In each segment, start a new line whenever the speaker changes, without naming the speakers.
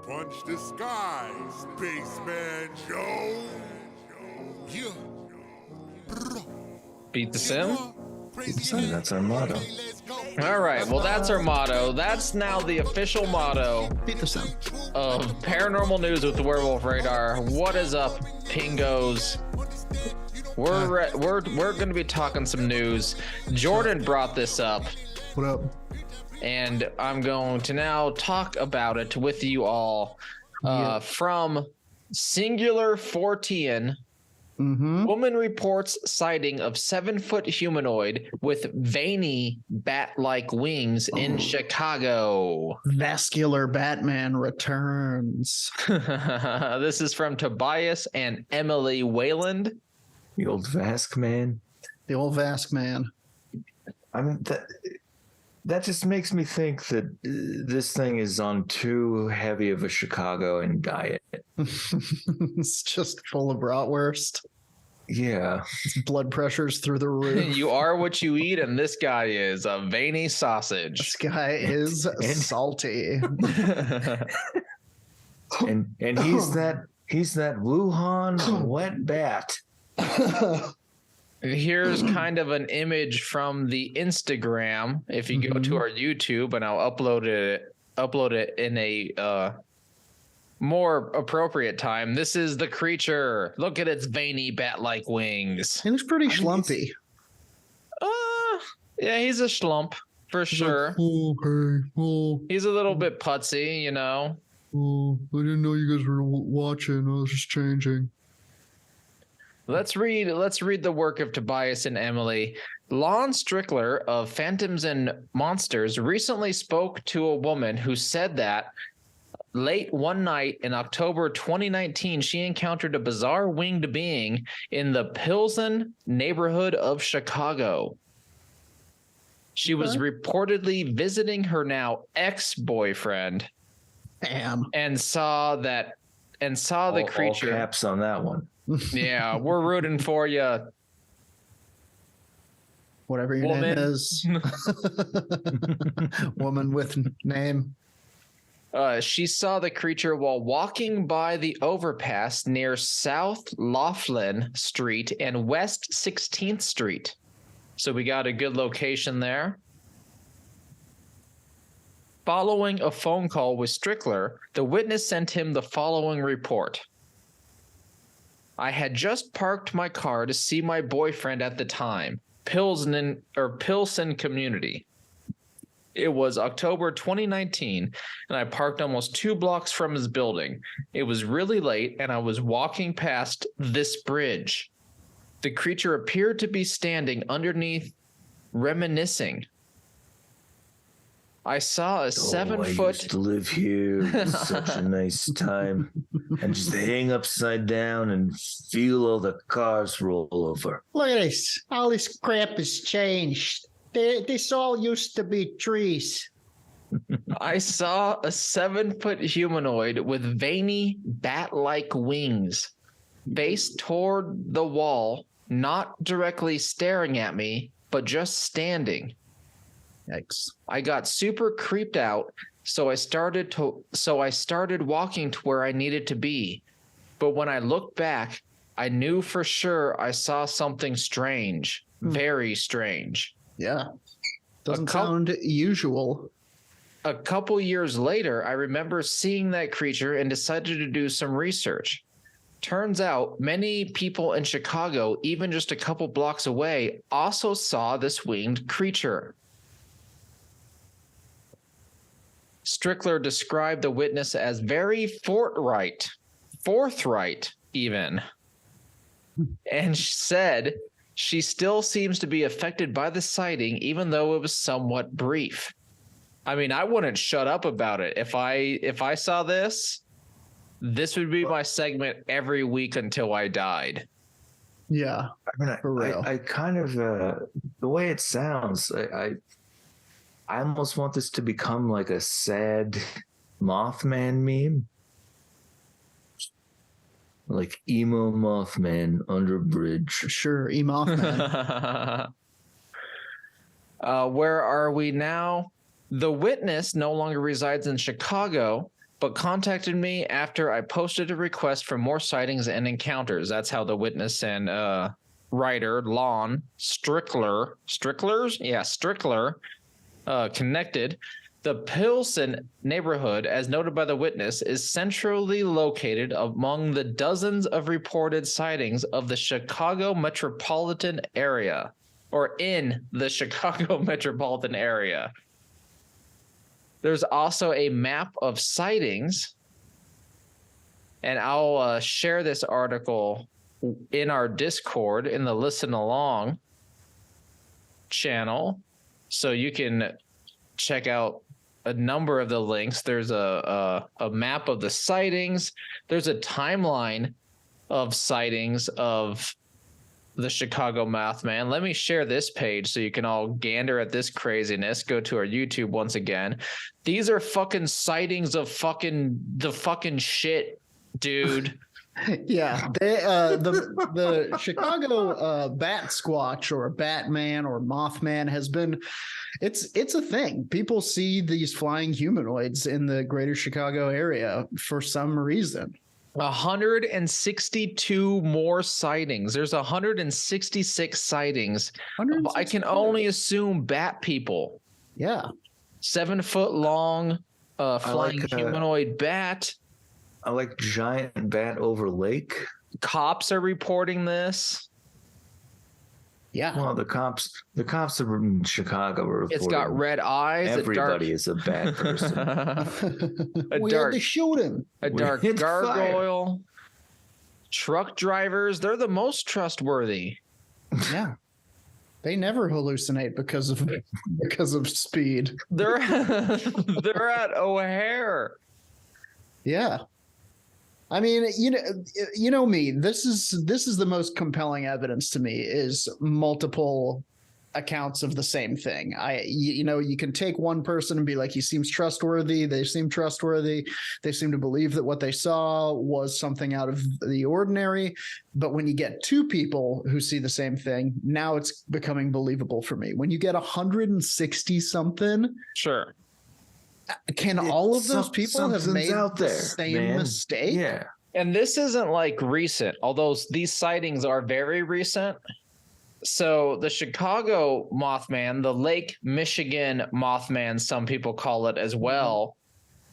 Punch the sky, Spaceman Joe. Yeah.
Beat the sim?
That's our motto.
All right, well, that's our motto. That's now the official motto
Beat the sim.
of Paranormal News with the Werewolf Radar. What is up, Pingos? We're going to be talking some news. Jordan brought this up.
What up?
And I'm going to now talk about it with you all. From Singular Fortean, woman reports sighting of 7-foot humanoid with veiny bat-like wings in Chicago.
Vascular Batman returns.
This is from Tobias and Emily Wayland.
The old Vask man.
The old Vask man.
I mean, that just makes me think that this thing is on too heavy of a Chicagoan diet.
It's just full of bratwurst.
Yeah.
Blood pressure's through the roof.
You are what you eat, and this guy is a veiny sausage.
This guy is salty.
and he's that Wuhan wet bat.
Here's kind of an image from the Instagram. If you go to our YouTube, and I'll upload it in a more appropriate time. This is the creature. Look at its veiny bat-like wings.
He looks pretty schlumpy.
Yeah, he's a schlump for sure.
Like, oh,
He's a little bit putsy, you know.
Oh, I didn't know you guys were watching. I was just changing.
Let's read the work of Tobias and Emily. Lon Strickler of Phantoms and Monsters recently spoke to a woman who said that late one night in October 2019, she encountered a bizarre winged being in the Pilsen neighborhood of Chicago. She was reportedly visiting her now ex-boyfriend.
Damn.
And saw the creature.
All caps on that one.
Yeah, we're rooting for you.
Whatever your name is. Woman with name.
She saw the creature while walking by the overpass near South Laughlin Street and West 16th Street. So we got a good location there. Following a phone call with Strickler, the witness sent him the following report. I had just parked my car to see my boyfriend at the time, Pilsen community. It was October 2019, and I parked almost 2 blocks from his building. It was really late, and I was walking past this bridge. The creature appeared to be standing underneath, reminiscing. I saw a 7-foot.
I used to live here. It was such a nice time. And just hang upside down and feel all the cars roll over.
Look at this. All this crap has changed. This all used to be trees.
I saw a 7-foot humanoid with veiny bat-like wings, face toward the wall, not directly staring at me, but just standing.
Yikes.
I got super creeped out, so I started walking to where I needed to be. But when I looked back, I knew for sure I saw something strange, very strange.
Yeah. Doesn't sound usual.
A couple years later, I remember seeing that creature and decided to do some research. Turns out many people in Chicago, even just a couple blocks away, also saw this winged creature. Strickler described the witness as very forthright even, and said she still seems to be affected by the sighting, even though it was somewhat brief. I mean, I wouldn't shut up about it. If I saw this would be my segment every week until I died.
Yeah,
I mean,
for real.
I kind of the way it sounds, I almost want this to become like a sad Mothman meme. Like emo Mothman under bridge.
Sure, Mothman.
Where are we now? The witness no longer resides in Chicago, but contacted me after I posted a request for more sightings and encounters. That's how the witness and writer Lon Strickler connected. The Pilsen neighborhood, as noted by the witness, is centrally located among the dozens of reported sightings of the Chicago metropolitan area, or in the Chicago metropolitan area. There's also a map of sightings, and I'll share this article in our Discord in the Listen Along channel, so you can check out a number of the links. There's a map of the sightings. There's a timeline of sightings of the Chicago Mothman. Let me share this page so you can all gander at this craziness. Go to our YouTube once again. These are fucking sightings of the fucking shit, dude.
Yeah, the Chicago Bat Squatch or Batman or Mothman has been, it's a thing. People see these flying humanoids in the greater Chicago area for some reason.
162 more sightings. There's 166 sightings. I can only assume bat people.
Yeah.
7 foot long flying humanoid bat.
I like giant bat over lake.
Cops are reporting this.
Yeah.
Well, the cops are in Chicago.
It's got red eyes.
Everybody is a bad person.
We had to shoot him.
A dark gargoyle. Truck drivers, they're the most trustworthy.
Yeah. They never hallucinate because of speed.
They're at O'Hare.
Yeah. I mean, you know me. This is the most compelling evidence to me is multiple accounts of the same thing. You can take one person and be like, he seems trustworthy. They seem trustworthy. They seem to believe that what they saw was something out of the ordinary. But when you get two people who see the same thing, now it's becoming believable for me. When you get 160 something,
sure.
Can all of those people have made the same mistake?
Yeah.
And this isn't like recent, although these sightings are very recent. So the Chicago Mothman, the Lake Michigan Mothman, some people call it as well,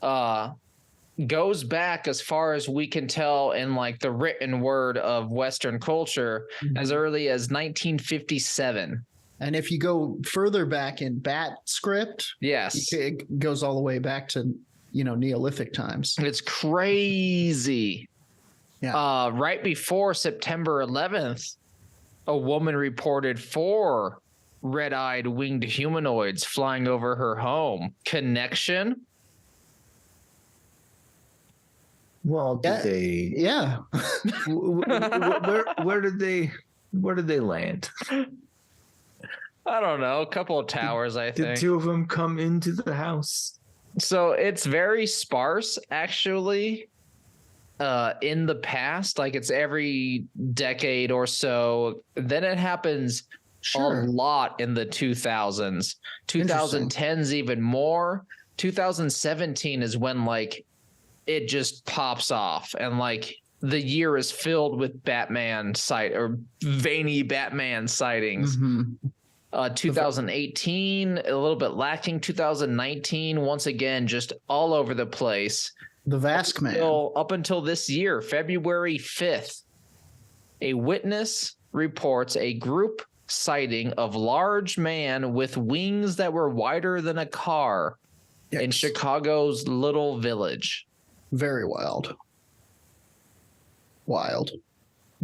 goes back as far as we can tell in like the written word of Western culture as early as 1957.
And if you go further back in bat script,
yes,
it goes all the way back to, Neolithic times.
It's crazy.
Yeah.
Right before September 11th, a woman reported 4 red-eyed winged humanoids flying over her home. Connection?
Well, did they?
Yeah.
Where did they land?
I don't know. A couple of towers, I think.
Did 2 of them come into the house?
So it's very sparse, actually, in the past. Like it's every decade or so. Then it happens a lot in the 2000s. 2010s even more. 2017 is when like it just pops off and like the year is filled with veiny Batman sightings. 2018, a little bit lacking. 2019, once again, just all over the place.
The Vask Man.
Up until this year, February 5th, a witness reports a group sighting of large man with wings that were wider than a car in Chicago's Little Village.
Very wild. Wild.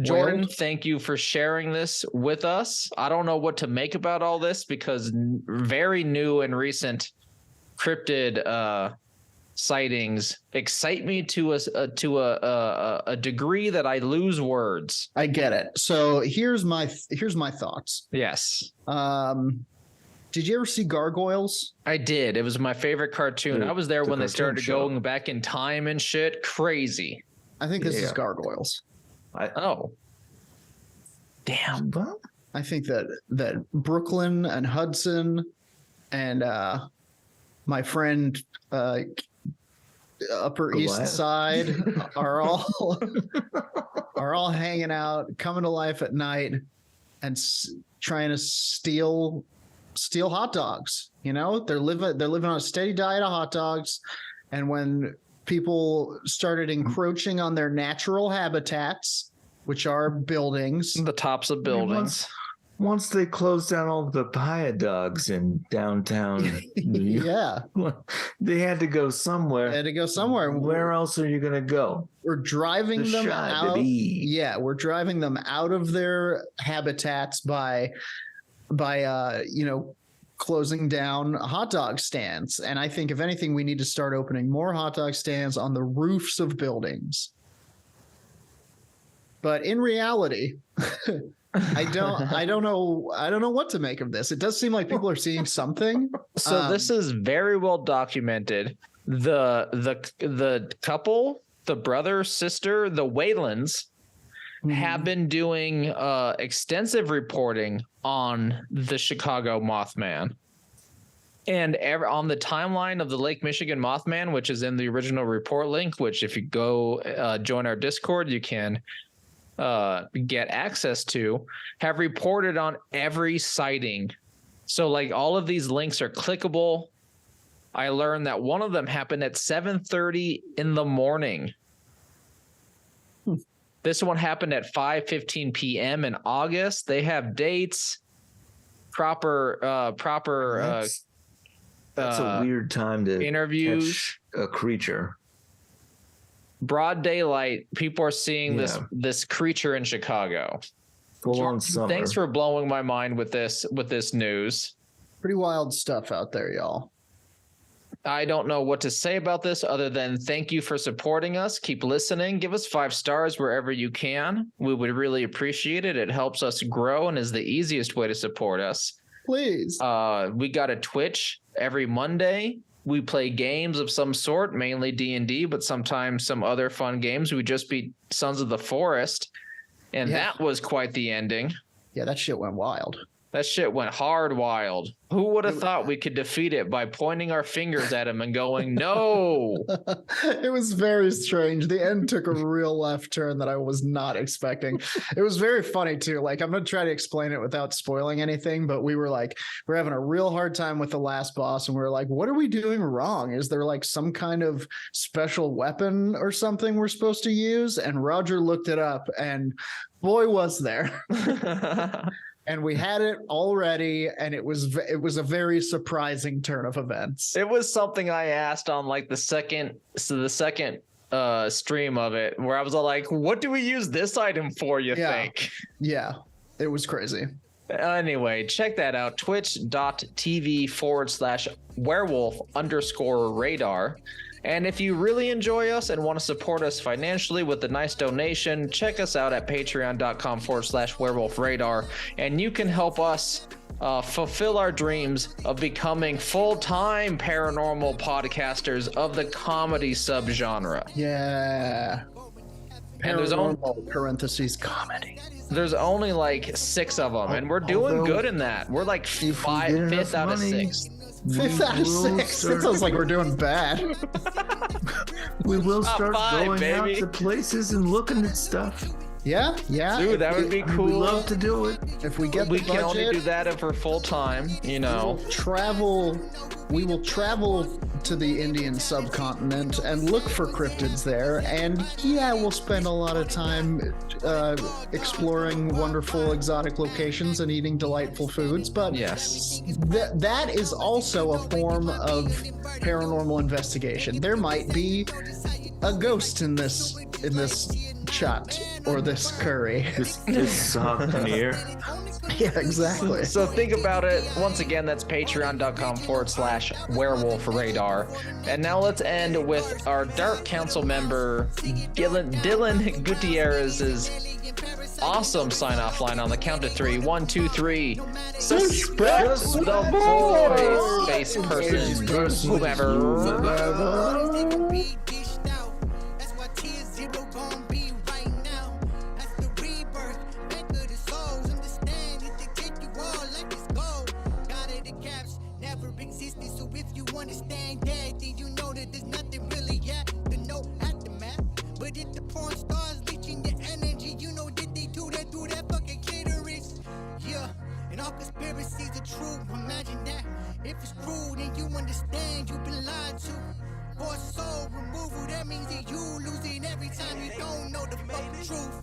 Jordan, thank you for sharing this with us. I don't know what to make about all this because very new and recent cryptid sightings excite me to a degree that I lose words.
I get it. So here's my thoughts.
Yes.
Did you ever see Gargoyles?
I did. It was my favorite cartoon. I was there when they started going back in time and shit. Crazy.
I think this is Gargoyles.
Damn.
Well,
I think that Brooklyn and Hudson and my friend Upper East
What?
Side are all hanging out, coming to life at night, and trying to steal hot dogs. You know, they're living on a steady diet of hot dogs, and when people started encroaching on their natural habitats, which are buildings,
The tops of buildings.
Once they closed down all the papaya dogs in downtown New York,
yeah,
they had to go somewhere.
they had to go somewhere.
Where else are you going to go?
We're driving them out.
baby.
Yeah, we're driving them out of their habitats by closing down hot dog stands. And I think if anything, we need to start opening more hot dog stands on the roofs of buildings. But in reality, I don't know what to make of this. It does seem like people are seeing something.
So this is very well documented. The couple, the brother, sister, the Waylands have been doing extensive reporting on the Chicago Mothman. And on the timeline of the Lake Michigan Mothman, which is in the original report link, which if you go join our Discord, you can get access to, have reported on every sighting. So like all of these links are clickable. I learned that one of them happened at 7:30 in the morning. This one happened at 5:15 p.m. in August. They have dates, proper
That's a weird time to
interviews.
catch a creature.
Broad daylight, people are seeing this creature in Chicago.
Full on summer.
Thanks for blowing my mind with this news.
Pretty wild stuff out there, y'all.
I don't know what to say about this other than thank you for supporting us. Keep listening. Give us 5 stars wherever you can. We would really appreciate it. It helps us grow and is the easiest way to support us.
Please.
We got a Twitch every Monday. We play games of some sort, mainly D&D, but sometimes some other fun games. We just beat Sons of the Forest, and that was quite the ending.
Yeah, that shit went wild.
That shit went hard wild. Who would have thought we could defeat it by pointing our fingers at him and going, no?
It was very strange. The end took a real left turn that I was not expecting. It was very funny too. Like, I'm going to try to explain it without spoiling anything, but we're having a real hard time with the last boss. And we were like, what are we doing wrong? Is there like some kind of special weapon or something we're supposed to use? And Roger looked it up, and boy, was there. And we had it already, and it was a very surprising turn of events.
It was something I asked on like the second stream of it, where I was all like, what do we use this item for, you think?
Yeah, it was crazy.
Anyway, check that out, twitch.tv/werewolf_radar. And if you really enjoy us and want to support us financially with a nice donation, check us out at patreon.com/werewolf radar. And you can help us fulfill our dreams of becoming full-time paranormal podcasters of the comedy subgenre.
Yeah.
And there's
parentheses comedy.
There's only like 6 of them, and we're doing good in that. We're like 5th out of 6.
5th out of 6. It sounds like we're doing bad.
We will start
5,
going
baby.
out to places and looking at stuff.
Yeah.
Dude, that would be cool.
We'd love to do it.
If we get
We
the
can
budget,
only do that if we're full-time, you know.
We will travel to the Indian subcontinent and look for cryptids there. And we'll spend a lot of time exploring wonderful exotic locations and eating delightful foods. But
Yes.
that is also a form of paranormal investigation. There might be a ghost in this chat or this curry.
This soft paneer.
Yeah, exactly.
So think about it. Once again, that's patreon.com/werewolf radar. And now let's end with our Dark Council member, Dylan Gutierrez's awesome sign-off line on the count of 3. 1, 2, 3. Suspect the voice, space person, whomever.
Never existed, so if you understand that, then you know that there's nothing really, And all conspiracies are true. Imagine that. If it's cruel, then you understand you've been lied to. For soul removal, that means that you losing every time you don't know the fucking truth.